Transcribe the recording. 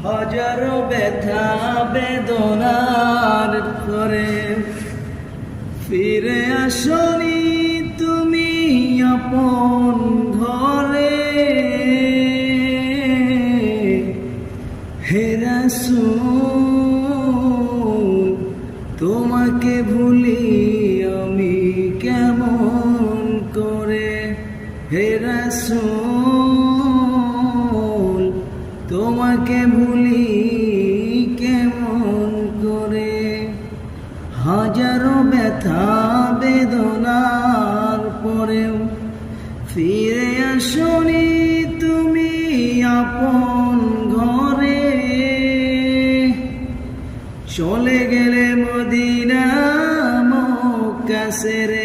হাজারো ব্যথা বেদনার পরে ফিরে আসনি তুমি আপন ঘরে। হে রাসূল তোমাকে ভুলি আমি কেমন করে। হে রাসূল তোমাকে ভুলি কেমন করে। হাজারো ব্যথা বেদনার পরেও ফিরে আসনি তুমি আপন ঘরে। চলে গেলে মদিনা মক্কা ছেড়ে